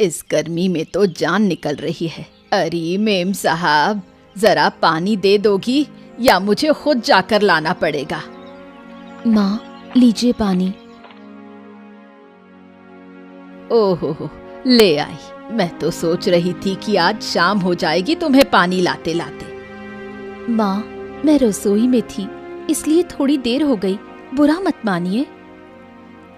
इस गर्मी में तो जान निकल रही है। अरे मेम साहब, जरा पानी दे दोगी या मुझे खुद जाकर लाना पड़ेगा? माँ, लीजिए पानी। ओहो, ले आई। मैं तो सोच रही थी कि आज शाम हो जाएगी तुम्हें पानी लाते लाते। माँ, मैं रसोई में थी इसलिए थोड़ी देर हो गई, बुरा मत मानिए।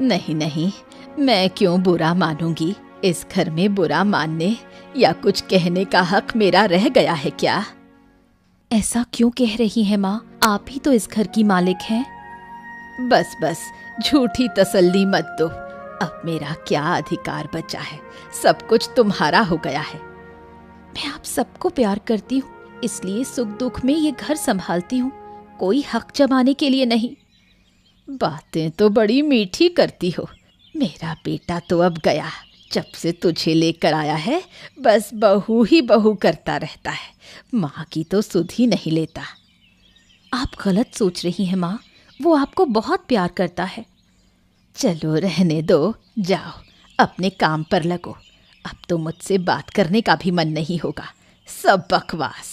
नहीं नहीं, मैं क्यों बुरा मानूंगी? इस घर में बुरा मानने या कुछ कहने का हक मेरा रह गया है क्या? ऐसा क्यों कह रही हैं माँ? आप ही तो इस घर की मालिक हैं। बस बस, झूठी तसल्ली मत दो। अब मेरा क्या अधिकार बचा है? सब कुछ तुम्हारा हो गया है। मैं आप सबको प्यार करती हूँ, इसलिए सुख दुख में ये घर संभालती हूँ, कोई हक जमाने के लिए नहीं। बातें तो बड़ी मीठी करती हो। मेरा बेटा तो अब गया। जब से तुझे लेकर आया है बस बहू ही बहू करता रहता है। माँ की तो सुध ही नहीं लेता। आप गलत सोच रही हैं माँ, वो आपको बहुत प्यार करता है। चलो रहने दो, जाओ अपने काम पर लगो। अब तो मुझसे बात करने का भी मन नहीं होगा। सब बकवास।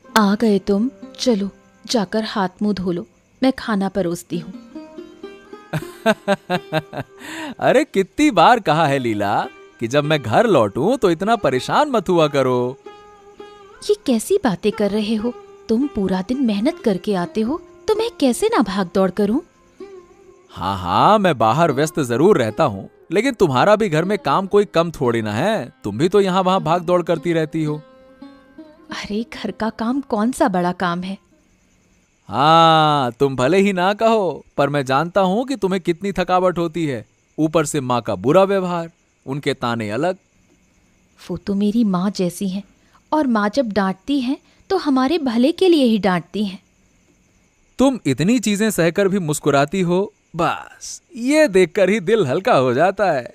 आ गए तुम? चलो जाकर हाथ मुंह धो लो, मैं खाना परोसती हूँ। अरे कितनी बार कहा है लीला कि जब मैं घर लौटूं तो इतना परेशान मत हुआ करो। ये कैसी बातें कर रहे हो? तुम पूरा दिन मेहनत करके आते हो तो मैं कैसे ना भाग दौड़ करूं? हाँ हाँ, मैं बाहर व्यस्त जरूर रहता हूँ, लेकिन तुम्हारा भी घर में काम कोई कम थोड़ी ना है। तुम भी तो यहाँ वहाँ भाग दौड़ करती रहती हो। अरे घर का काम कौन सा बड़ा काम है? हाँ, तुम भले ही ना कहो, पर मैं जानता हूँ कि तुम्हें कितनी थकावट होती है। ऊपर से माँ का बुरा व्यवहार, उनके ताने अलग। वो तो मेरी माँ जैसी हैं, और माँ जब डांटती हैं तो हमारे भले के लिए ही डांटती हैं। तुम इतनी चीजें सहकर भी मुस्कुराती हो, बस ये देखकर ही दिल हल्का हो जाता है।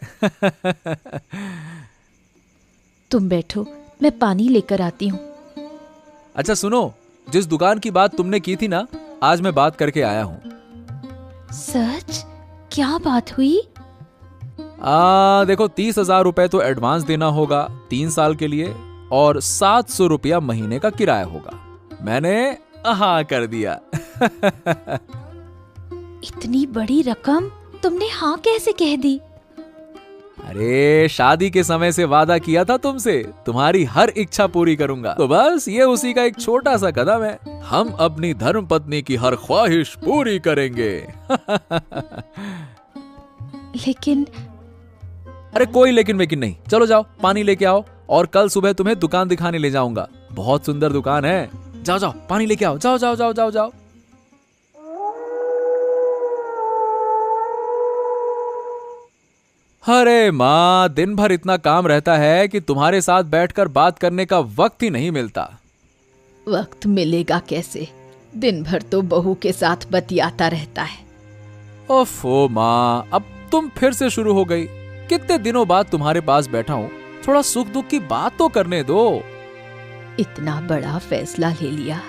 तुम बैठो, मैं पानी लेकर आती हूँ। अच्छा सुनो, जिस दुकान की बात तुमने की थी ना, आज मैं बात करके आया हूँ। सच? क्या बात हुई? देखो 30,000 रुपए तो एडवांस देना होगा 3 साल के लिए, और 700 रुपया महीने का किराया होगा। मैंने हाँ कर दिया। इतनी बड़ी रकम तुमने हाँ कैसे कह दी? अरे शादी के समय से वादा किया था तुमसे, तुम्हारी हर इच्छा पूरी करूंगा। तो बस ये उसी का एक छोटा सा कदम है। हम अपनी धर्म पत्नी की हर ख्वाहिश पूरी करेंगे। लेकिन अरे कोई लेकिन वेकिन नहीं, चलो जाओ पानी लेके आओ, और कल सुबह तुम्हें दुकान दिखाने ले जाऊंगा। बहुत सुंदर दुकान है। जाओ जाओ पानी लेके आओ, जाओ जाओ जाओ जाओ जाओ। अरे माँ, दिन भर इतना काम रहता है कि तुम्हारे साथ बैठकर बात करने का वक्त ही नहीं मिलता। वक्त मिलेगा कैसे? दिन भर तो बहू के साथ बतियाता रहता है। ओफो माँ, अब तुम फिर से शुरू हो गई। कितने दिनों बाद तुम्हारे पास बैठा हूँ, थोड़ा सुख दुख की बात तो करने दो। इतना बड़ा फैसला ले लिया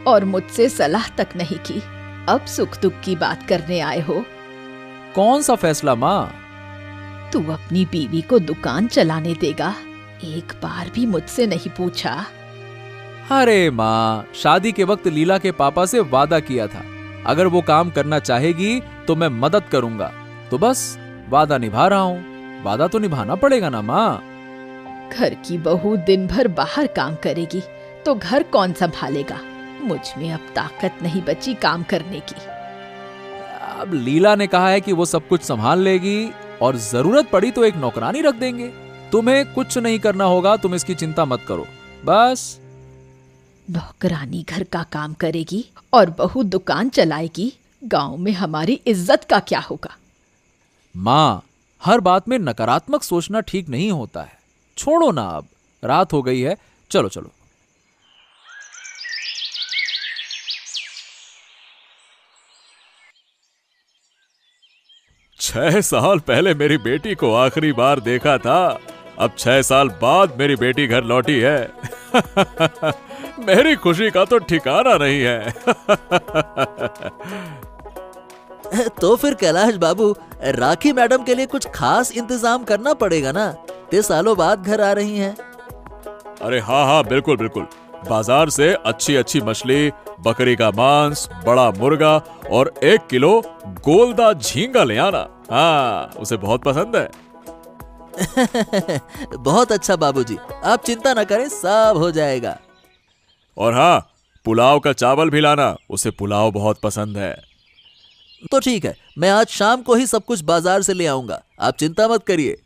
और मुझसे सलाह तक नहीं की, अब सुख दुख की बात करने आए हो? कौन सा फैसला माँ? तू अपनी बीवी को दुकान चलाने देगा? एक बार भी मुझसे नहीं पूछा। अरे माँ, शादी के वक्त लीला के पापा से वादा किया था, अगर वो काम करना चाहेगी तो मैं मदद करूंगा। तो बस वादा निभा रहा हूँ। वादा तो निभाना पड़ेगा ना माँ। घर की बहू दिन भर बाहर काम करेगी तो घर कौन संभालेगा? मुझ में अब ताकत नहीं बची काम करने की। अब लीला ने कहा है कि वो सब कुछ संभाल लेगी, और जरूरत पड़ी तो एक नौकरानी रख देंगे। तुम्हें कुछ नहीं करना होगा, तुम इसकी चिंता मत करो। बस नौकरानी घर का काम करेगी और बहू दुकान चलाएगी, गांव में हमारी इज्जत का क्या होगा? माँ, हर बात में नकारात्मक सोचना ठीक नहीं होता है। छोड़ो ना, अब रात हो गई है, चलो चलो। छह साल पहले मेरी बेटी को आखिरी बार देखा था, अब 6 साल बाद मेरी बेटी घर लौटी है। मेरी खुशी का तो ठिकाना नहीं है। तो फिर कैलाश बाबू, राखी मैडम के लिए कुछ खास इंतजाम करना पड़ेगा ना, इतने सालों बाद घर आ रही हैं। अरे हाँ हाँ, बिल्कुल बिल्कुल। बाजार से अच्छी अच्छी मछली, बकरी का मांस, बड़ा मुर्गा और 1 किलो गोलदा झींगा ले आना। हाँ, उसे बहुत पसंद है। बहुत अच्छा बाबूजी, आप चिंता न करें, सब हो जाएगा। और हाँ, पुलाव का चावल भी लाना, उसे पुलाव बहुत पसंद है। तो ठीक है, मैं आज शाम को ही सब कुछ बाजार से ले आऊंगा, आप चिंता मत करिए।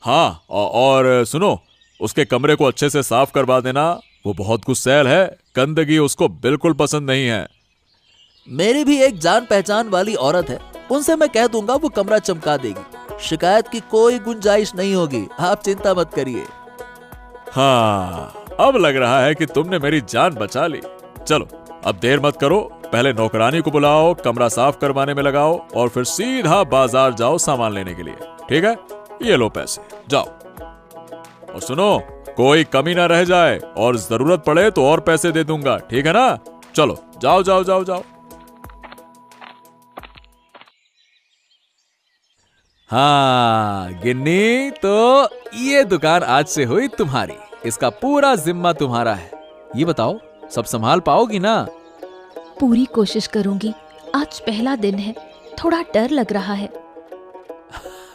हाँ, और सुनो, उसके कमरे को अच्छे से साफ करवा देना, वो बहुत गुस्सैल है, गंदगी उसको बिल्कुल पसंद नहीं है। मेरी भी एक जान पहचान वाली औरत है, उनसे मैं कह दूंगा, वो कमरा चमका देगी, शिकायत की कोई गुंजाइश नहीं होगी, आप चिंता मत करिए। हाँ, अब लग रहा है कि तुमने मेरी जान बचा ली। चलो, अब देर मत करो, पहले नौकरानी को बुलाओ, कमरा साफ करवाने में लगाओ और फिर सीधा बाजार जाओ सामान लेने के लिए। ठीक है, ये लो पैसे, जाओ। और सुनो, कोई कमी ना रह जाए, और जरूरत पड़े तो और पैसे दे दूंगा, ठीक है ना? चलो, जाओ जाओ जाओ जाओ। हाँ गिन्नी, तो ये दुकान आज से हुई तुम्हारी, इसका पूरा जिम्मा तुम्हारा है। ये बताओ, सब संभाल पाओगी ना? पूरी कोशिश करूंगी। आज पहला दिन है, थोड़ा डर लग रहा है।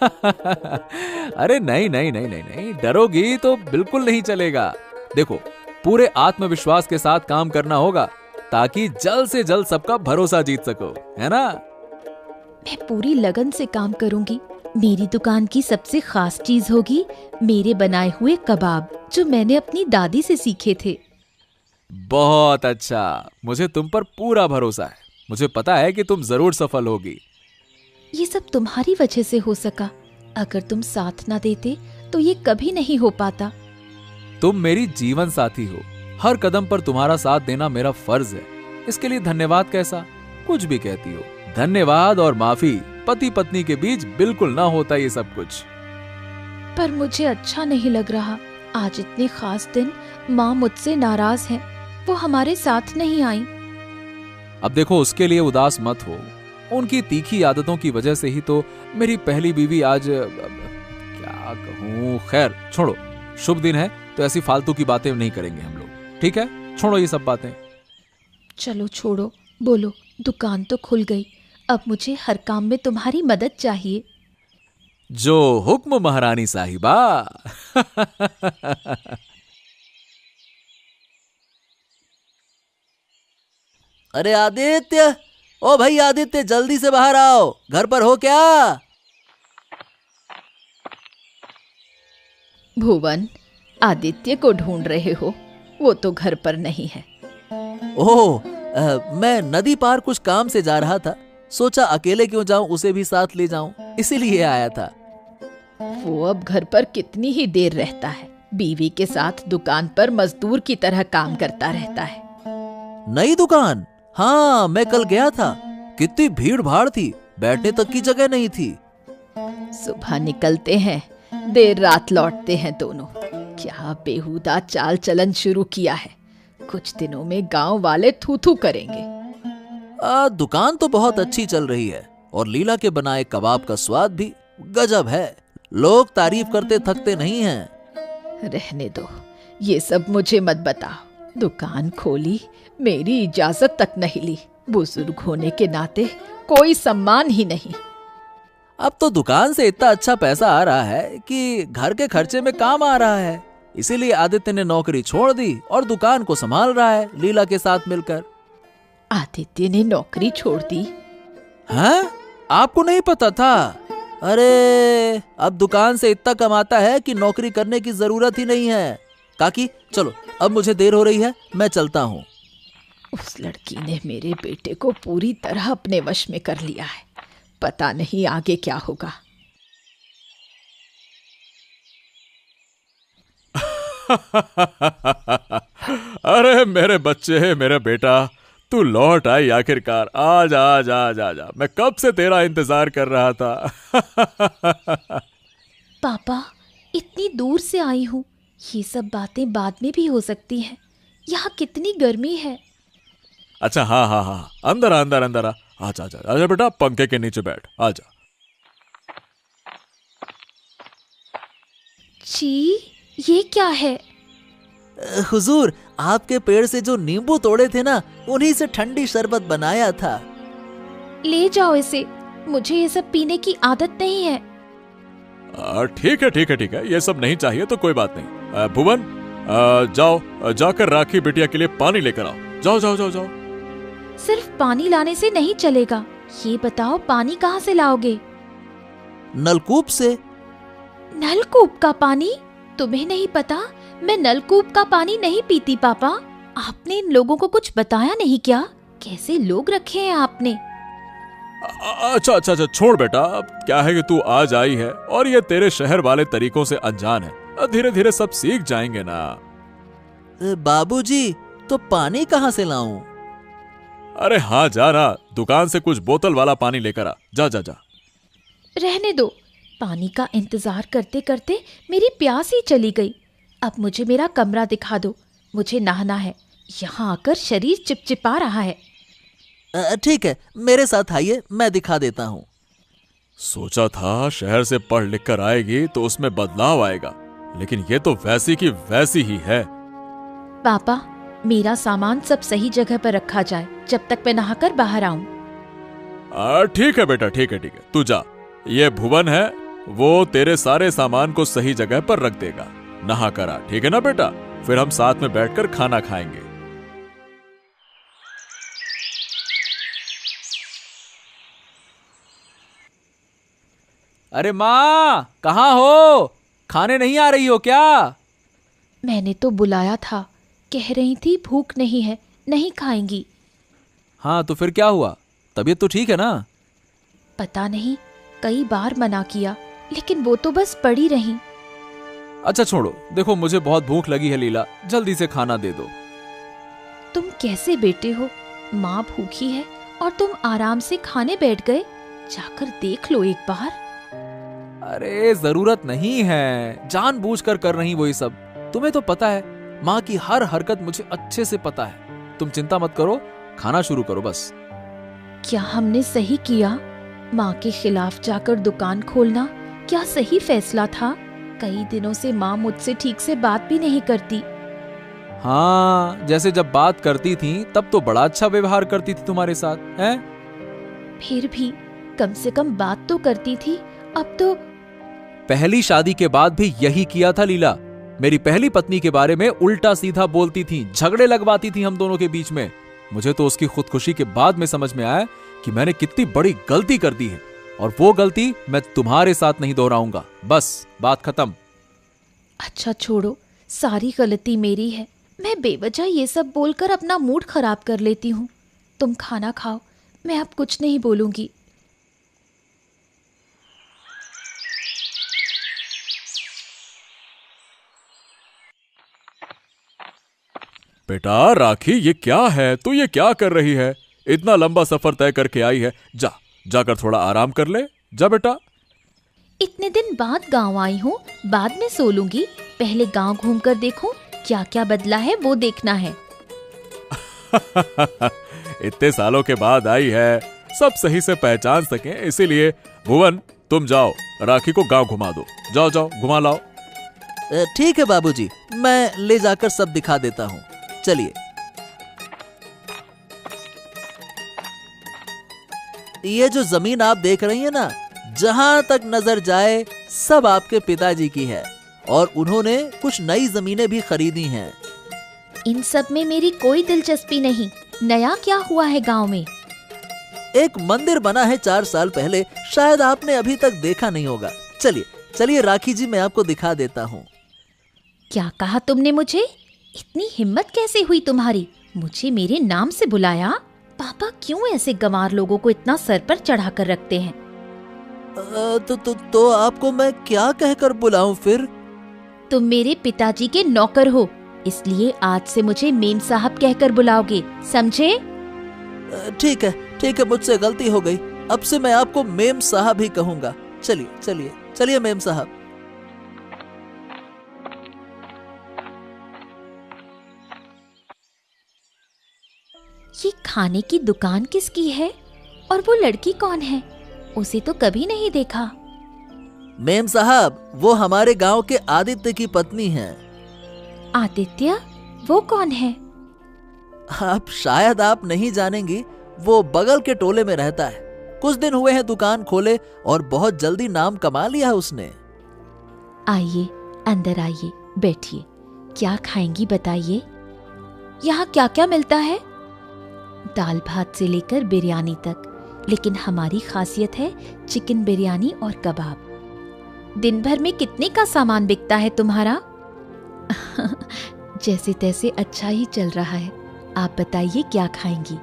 अरे नहीं नहीं नहीं नहीं नहीं, डरोगी तो बिल्कुल नहीं चलेगा। देखो, पूरे आत्मविश्वास के साथ काम करना होगा ताकि जल्द से जल्द सबका भरोसा जीत सको, है ना? मैं पूरी लगन से काम करूंगी। मेरी दुकान की सबसे खास चीज होगी मेरे बनाए हुए कबाब, जो मैंने अपनी दादी से सीखे थे। बहुत अच्छा, मुझे तुम पर पूरा भरोसा है। मुझे पता है कि तुम जरूर सफल होगी। ये सब तुम्हारी वजह से हो सका। अगर तुम साथ ना देते तो ये कभी नहीं हो पाता। तुम मेरी जीवन साथी हो, हर कदम पर तुम्हारा साथ देना मेरा फर्ज है। इसके लिए धन्यवाद कैसा, कुछ भी कहती हो। धन्यवाद और माफी पति पत्नी के बीच बिल्कुल ना होता ये सब कुछ। पर मुझे अच्छा नहीं लग रहा। आज इतने खास दिन माँ मुझसे नाराज हैं। वो हमारे साथ नहीं आई। अब देखो, उसके लिए उदास मत हो। उनकी तीखी आदतों की वजह से ही तो मेरी पहली बीवी आज क्या कहूँ। खैर छोड़ो, शुभ दिन है तो ऐसी फालतू की बातें नहीं करेंगे हम लोग, ठीक है? छोड़ो ये सब बातें। चलो छोड़ो, बोलो। दुकान तो खुल गई, अब मुझे हर काम में तुम्हारी मदद चाहिए। जो हुक्म महारानी साहिबा। अरे आदित्य, ओ भाई आदित्य, जल्दी से बाहर आओ, घर पर हो क्या? भुवन, आदित्य को ढूंढ रहे हो? वो तो घर पर नहीं है। ओह, मैं नदी पार कुछ काम से जा रहा था, सोचा अकेले क्यों जाऊं, उसे भी साथ ले जाऊं, इसीलिए आया था। वो अब घर पर कितनी ही देर रहता है, बीवी के साथ दुकान पर मजदूर की तरह काम करता रहता है। नई दुकान? हाँ, मैं कल गया था, कितनी भीड़ भाड़ थी, बैठने तक की जगह नहीं थी। सुबह निकलते हैं, देर रात लौटते हैं दोनों। क्या बेहुदा चाल चलन शुरू किया है। कुछ दिनों में गांव वाले थू थू करेंगे। दुकान तो बहुत अच्छी चल रही है और लीला के बनाए कबाब का स्वाद भी गजब है। लोग तारीफ करते थकते नहीं हैं। रहने दो, ये सब मुझे मत बताओ। दुकान खोली, मेरी इजाजत तक नहीं ली। बुजुर्ग होने के नाते कोई सम्मान ही नहीं। अब तो दुकान से इतना अच्छा पैसा आ रहा है कि घर के खर्चे में काम आ रहा है, इसीलिए आदित्य ने नौकरी छोड़ दी और दुकान को संभाल रहा है लीला के साथ मिलकर। आदित्य ने नौकरी छोड़ दी? हाँ, आपको नहीं पता था? अरे, अब दुकान से इतना कमाता है कि नौकरी करने की जरूरत ही नहीं है। काकी चलो, अब मुझे देर हो रही है, मैं चलता हूँ। उस लड़की ने मेरे बेटे को पूरी तरह अपने वश में कर लिया है। पता नहीं आगे क्या होगा। अरे मेरे बच्चे, मेरा बेटा, तू लौट आई आखिरकार। आजा आजा आजा आजा, मैं कब से तेरा इंतजार कर रहा था। पापा, इतनी दूर से आई हूँ, ये सब बातें बाद में भी हो सकती हैं। यहाँ कितनी गर्मी है। अच्छा हाँ हाँ हाँ, अंदर आ अंदर अंदर आ। आजा आजा आजा बेटा, पंखे के नीचे बैठ, आजा। जी, ये क्या है? हुजूर, आपके पेड़ से जो नींबू तोड़े थे ना, उन्हीं से ठंडी शरबत बनाया था। ले जाओ इसे, मुझे ये सब पीने की आदत नहीं है। ठीक है ठीक है ठीक है, ये सब नहीं चाहिए तो कोई बात नहीं। भुवन, जाओ जाकर राखी बिटिया के लिए पानी लेकर आओ। जाओ जाओ जाओ जाओ। सिर्फ पानी लाने से नहीं चलेगा, ये बताओ पानी कहाँ से लाओगे? नलकूप से। नलकूप का पानी? तुम्हें नहीं पता मैं नलकूप का पानी नहीं पीती पापा। आपने इन लोगों को कुछ बताया नहीं क्या? कैसे लोग रखे हैं आपने? अच्छा अच्छा अच्छा, छोड़ बेटा, अब क्या है कि तू आज आई है और ये तेरे शहर वाले तरीकों से अनजान है। धीरे धीरे सब सीख जाएंगे ना। बाबूजी, तो पानी कहाँ से लाऊं? अरे हाँ, जा ना, दुकान से कुछ बोतल वाला पानी लेकर आ। जा जा जा। रहने दो, पानी का इंतजार करते करते मेरी प्यास ही चली गई। अब मुझे मेरा कमरा दिखा दो, मुझे नहाना है। यहाँ आकर शरीर चिपचिपा रहा है। ठीक है, मेरे साथ आइए, मैं दिखा देता हूँ। सोचा था शहर से पढ़ लिख कर आएगी तो उसमें बदलाव आएगा, लेकिन ये तो वैसी की वैसी ही है। पापा, मेरा सामान सब सही जगह पर रखा जाए जब तक मैं नहाकर बाहर आऊं। ठीक है बेटा, ठीक है ठीक है, तू जा। ये भुवन है, वो तेरे सारे सामान को सही जगह पर रख देगा। नहा कर आ, ठीक है ना बेटा? फिर हम साथ में बैठकर खाना खाएंगे। अरे माँ, कहाँ हो? खाने नहीं आ रही हो क्या? मैंने तो बुलाया था, कह रही थी भूख नहीं है, नहीं खाएंगी। हाँ तो फिर क्या हुआ? तबीयत तो ठीक है ना? पता नहीं, कई बार मना किया लेकिन वो तो बस पड़ी रही। अच्छा छोड़ो, देखो मुझे बहुत भूख लगी है लीला, जल्दी से खाना दे दो। तुम कैसे बेटे हो? माँ भूखी है और तुम आराम से खाने बैठ गए। जाकर देख लो एक बार। अरे जरूरत नहीं है, जानबूझकर कर रही वो ये सब। तुम्हें तो पता है, माँ की हर हरकत मुझे अच्छे से पता है। तुम चिंता मत करो, खाना शुरू करो बस। क्या हमने सही किया? माँ के खिलाफ जाकर दुकान खोलना क्या सही फैसला था? कई दिनों से माँ मुझसे ठीक से बात भी नहीं करती। हाँ, जैसे जब बात करती थी तब तो बड़ा अच्छा व्यवहार करती थी तुम्हारे साथ, हैं? फिर भी कम से कम बात तो करती थी। अब तो पहली शादी के बाद भी यही किया था लीला। मेरी पहली पत्नी के बारे में उल्टा सीधा बोलती थी, झगड़े लगवाती थी हम दोनों के बीच में। मुझे तो उसकी खुदकुशी के बाद में समझ में आया कि मैंने कितनी बड़ी गलती कर दी है, और वो गलती मैं तुम्हारे साथ नहीं दोहराऊंगा। बस बात खत्म। अच्छा छोड़ो, सारी गलती मेरी है। मैं बेवजह ये सब बोलकर अपना मूड खराब कर लेती हूँ। तुम खाना खाओ, मैं अब कुछ नहीं बोलूंगी। बेटा राखी, ये क्या है? तू ये क्या कर रही है? इतना लंबा सफर तय करके आई है, जा जाकर थोड़ा आराम कर ले। जा बेटा। इतने दिन बाद गांव आई हूँ, बाद में सो लूंगी। पहले गांव घूमकर देखूं, क्या क्या बदला है वो देखना है। इतने सालों के बाद आई है, सब सही से पहचान सके, इसीलिए। भुवन, तुम जाओ, राखी को गांव घुमा दो। जाओ जाओ, घुमा लाओ। ठीक है बाबूजी, मैं ले जाकर सब दिखा देता हूँ। चलिए। ये जो जमीन आप देख रही है ना, जहां तक नजर जाए सब आपके पिताजी की है, और उन्होंने कुछ नई जमीनें भी खरीदी हैं। इन सब में मेरी कोई दिलचस्पी नहीं। नया क्या हुआ है गांव में? एक मंदिर बना है 4 साल पहले, शायद आपने अभी तक देखा नहीं होगा। चलिए चलिए राखी जी, मैं आपको दिखा देता हूँ। क्या कहा तुमने मुझे? इतनी हिम्मत कैसे हुई तुम्हारी? मुझे मेरे नाम से बुलाया? पापा क्यों ऐसे गंवार लोगों को इतना सर पर चढ़ा कर रखते हैं? तो आपको मैं क्या कहकर बुलाऊं फिर? तुम मेरे पिताजी के नौकर हो, इसलिए आज से मुझे मेम साहब कहकर बुलाओगे, समझे? ठीक है, मुझसे गलती हो गई। अब से मैं आपको मेम साहब ही कहूंगा। चलिए चलिए चलिए मेम साहब। खाने की दुकान किसकी है और वो लड़की कौन है? उसे तो कभी नहीं देखा। मेम साहब, वो हमारे गांव के आदित्य की पत्नी हैं। आदित्य? वो कौन है? आप शायद आप नहीं जानेंगी, वो बगल के टोले में रहता है। कुछ दिन हुए हैं दुकान खोले और बहुत जल्दी नाम कमा लिया उसने। आइए, अंदर आइए, बैठिए। क्या खाएंगी बताइए? यहाँ क्या क्या मिलता है? दाल भात से लेकर बिरयानी तक, लेकिन हमारी खासियत है चिकन बिरयानी और कबाब। दिन भर में कितने का सामान बिकता है तुम्हारा? जैसे तैसे अच्छा ही चल रहा है। आप बताइए क्या खाएंगी?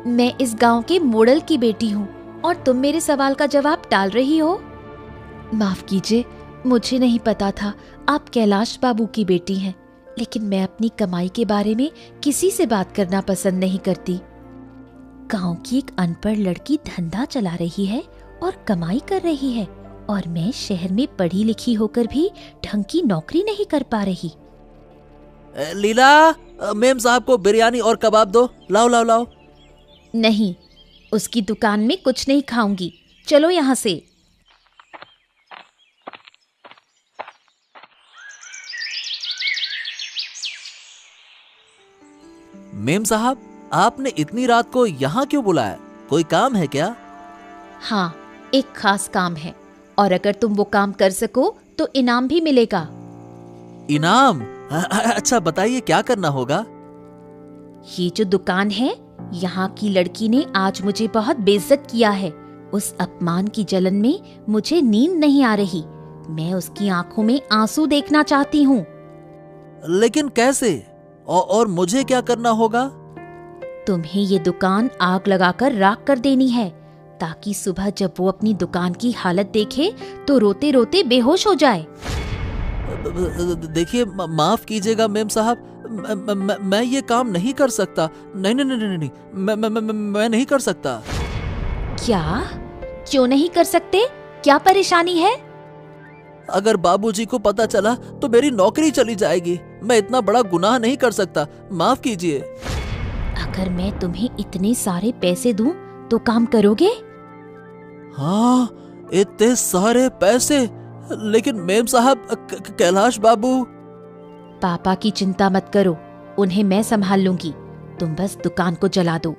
मैं इस गांव के मोड़ल की बेटी हूँ और तुम मेरे सवाल का जवाब टाल रही हो। माफ कीजिए, मुझे नहीं पता था आप कैलाश बाबू की बेटी हैं, लेकिन मैं अपनी कमाई के बारे में किसी से बात करना पसंद नहीं करती। गांव की एक अनपढ़ लड़की धंधा चला रही है और कमाई कर रही है, और मैं शहर में पढ़ी लिखी होकर भी ढंग की नौकरी नहीं कर पा रही। लीला, मेम साहब को बिरयानी और कबाब दो। लाओ लाओ लाओ। नहीं, उसकी दुकान में कुछ नहीं खाऊंगी। चलो यहाँ से। मेम साहब, आपने इतनी रात को यहाँ क्यों बुलाया? कोई काम है क्या? हाँ, एक खास काम है, और अगर तुम वो काम कर सको तो इनाम भी मिलेगा। इनाम? अच्छा बताइए, क्या करना होगा? ये जो दुकान है, यहाँ की लड़की ने आज मुझे बहुत बेइज्जत किया है। उस अपमान की जलन में मुझे नींद नहीं आ रही। मैं उसकी आंखों में आंसू देखना चाहती हूँ। लेकिन कैसे? और मुझे क्या करना होगा? तुम्हें ये दुकान आग लगाकर राख कर देनी है, ताकि सुबह जब वो अपनी दुकान की हालत देखे तो रोते रोते बेहोश हो जाए। देखिए, माफ कीजिएगा मेम साहब, मैं ये काम नहीं कर सकता। नहीं नहीं नहीं नहीं, मैं नहीं कर सकता। क्या? क्यों नहीं कर सकते? क्या परेशानी है? अगर बाबूजी को पता चला तो मेरी नौकरी चली जाएगी। मैं इतना बड़ा गुनाह नहीं कर सकता, माफ कीजिए। अगर मैं तुम्हें इतने सारे पैसे दूं तो काम करोगे? हाँ, इतने सारे पैसे? लेकिन मेम साहब, कैलाश बाबू। पापा की चिंता मत करो, उन्हें मैं संभाल लूंगी। तुम बस दुकान को जला दो।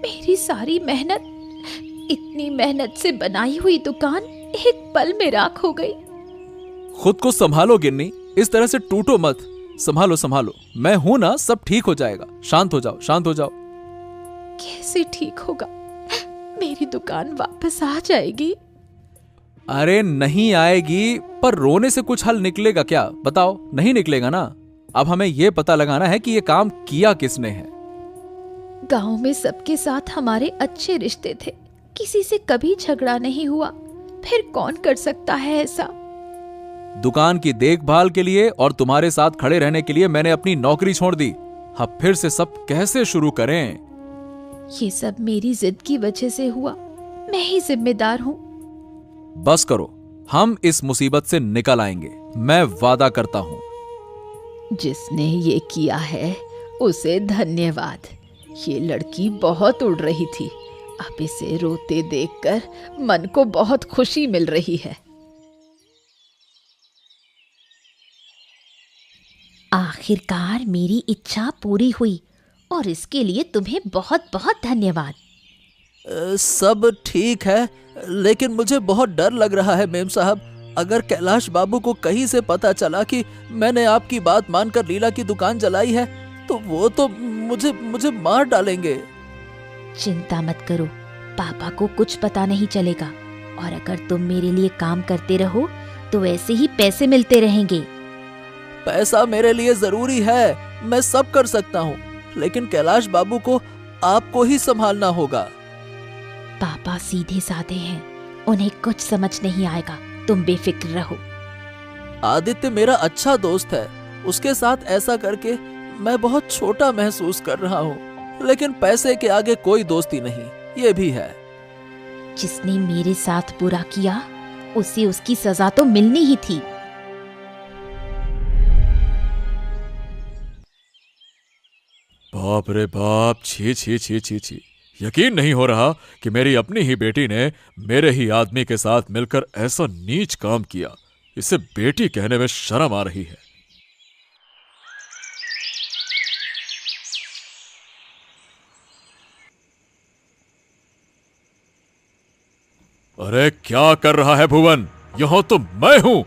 मेरी सारी मेहनत, इतनी मेहनत से बनाई हुई दुकान एक पल में राख हो गई। खुद को संभालो गिन्नी, इस तरह से टूटो मत। संभालो संभालो, मैं हूं ना, सब ठीक हो जाएगा। शांत हो जाओ, शांत हो जाओ। कैसे ठीक होगा? मेरी दुकान वापस आ जाएगी? अरे नहीं आएगी, पर रोने से कुछ हल निकलेगा क्या? बताओ, नहीं निकलेगा ना। अब हमें यह पता लगाना है कि यह काम किया किसने है। गांव में सबके साथ हमारे अच्छे रिश्ते थे, किसी से कभी झगड़ा नहीं हुआ, फिर कौन कर सकता है ऐसा? दुकान की देखभाल के लिए और तुम्हारे साथ खड़े रहने के लिए मैंने अपनी नौकरी छोड़ दी। अब फिर से सब कैसे शुरू करें? ये सब मेरी जिद की वजह से हुआ, मैं ही जिम्मेदार हूँ। बस करो, हम इस मुसीबत से निकल आएंगे, मैं वादा करता हूँ। जिसने ये किया है उसे धन्यवाद। ये लड़की बहुत उड़ रही थी, अब इसे रोते देखकर मन को बहुत खुशी मिल रही है। आखिरकार मेरी इच्छा पूरी हुई, और इसके लिए तुम्हें बहुत बहुत धन्यवाद। सब ठीक है, लेकिन मुझे बहुत डर लग रहा है मेम साहब। अगर कैलाश बाबू को कहीं से पता चला कि मैंने आपकी बात मानकर लीला की दुकान जलाई है, तो वो तो मुझे मार डालेंगे। चिंता मत करो, पापा को कुछ पता नहीं चलेगा, और अगर तुम मेरे लिए काम करते रहो तो ऐसे ही पैसे मिलते रहेंगे। पैसा मेरे लिए जरूरी है, मैं सब कर सकता हूँ, लेकिन कैलाश बाबू को आपको ही संभालना होगा। पापा सीधे साधे हैं, उन्हें कुछ समझ नहीं आएगा, तुम बेफिक्र रहो। आदित्य मेरा अच्छा दोस्त है, उसके साथ ऐसा करके मैं बहुत छोटा महसूस कर रहा हूँ, लेकिन पैसे के आगे कोई दोस्ती नहीं, ये भी है। जिसने मेरे साथ बुरा किया उसे उसकी सजा तो मिलनी ही थी। बाप रे बाप, छी छी छी छी छी। यकीन नहीं हो रहा कि मेरी अपनी ही बेटी ने मेरे ही आदमी के साथ मिलकर ऐसा नीच काम किया। इसे बेटी कहने में शर्म आ रही है। अरे क्या कर रहा है भुवन? यहां तो मैं हूं।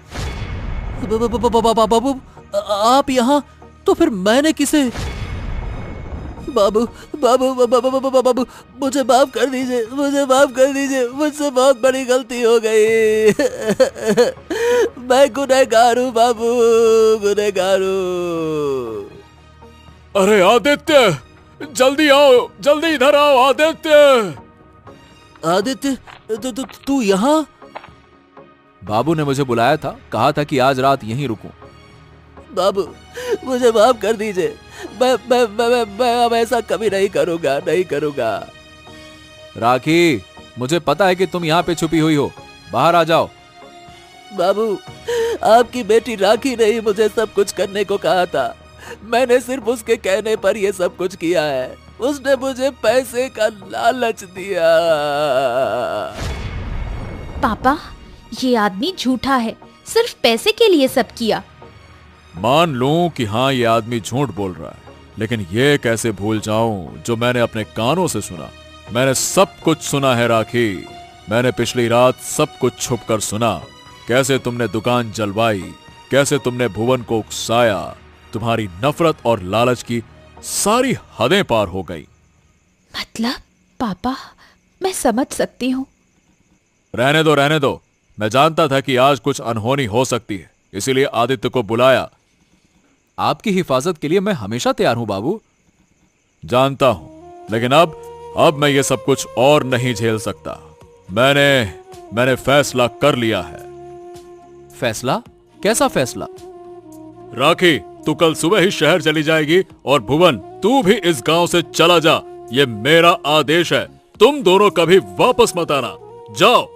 बाबू, आप यहाँ? तो फिर मैंने किसे? बाबू बाबू बाबू बाबू, मुझे माफ कर दीजिए, मुझे माफ कर दीजिए, मुझसे बहुत बड़ी गलती हो गई। मैं गुनहगार हूँ बाबू, गुनहगार हूँ। अरे आदित्य, जल्दी आओ, जल्दी इधर आओ आदित्य। आदित्य, तू यहाँ? बाबू ने मुझे बुलाया था, कहा था कि आज रात यहीं रुकूं। बाबू, मुझे माफ कर दीजिए। मैं अब ऐसा कभी नहीं करूंगा, नहीं करूंगा। राखी, मुझे पता है कि तुम यहाँ पे छुपी हुई हो, बाहर आ जाओ। बाबू, आपकी बेटी राखी ने ही मुझे सब कुछ करने को कहा था। मैंने सिर्फ उसके कहने पर ये सब कुछ किया है। उसने मुझे पैसे का लालच दिया। पापा, ये आदमी झूठा है, सिर्फ पैसे के लिए सब किया। मान लूं कि हाँ, ये आदमी झूठ बोल रहा है, लेकिन ये कैसे भूल जाऊं जो मैंने अपने कानों से सुना। मैंने सब कुछ सुना है राखी। मैंने पिछली रात सब कुछ छुप कर सुना। कैसे तुमने दुकान जलवाई, कैसे तुमने भुवन को उकसाया। तुम्हारी नफरत और लालच की सारी हदें पार हो गई। मतलब पापा, मैं समझ सकती हूँ। रहने दो, रहने दो। मैं जानता था कि आज कुछ अनहोनी हो सकती है, इसीलिए आदित्य को बुलाया। आपकी हिफाजत के लिए मैं हमेशा तैयार हूं बाबू। जानता हूं, लेकिन अब मैं ये सब कुछ और नहीं झेल सकता। मैंने फैसला कर लिया है। फैसला? कैसा फैसला? राखी, तू कल सुबह ही शहर चली जाएगी, और भुवन, तू भी इस गांव से चला जा। ये मेरा आदेश है। तुम दोनों कभी वापस मत आना। जाओ।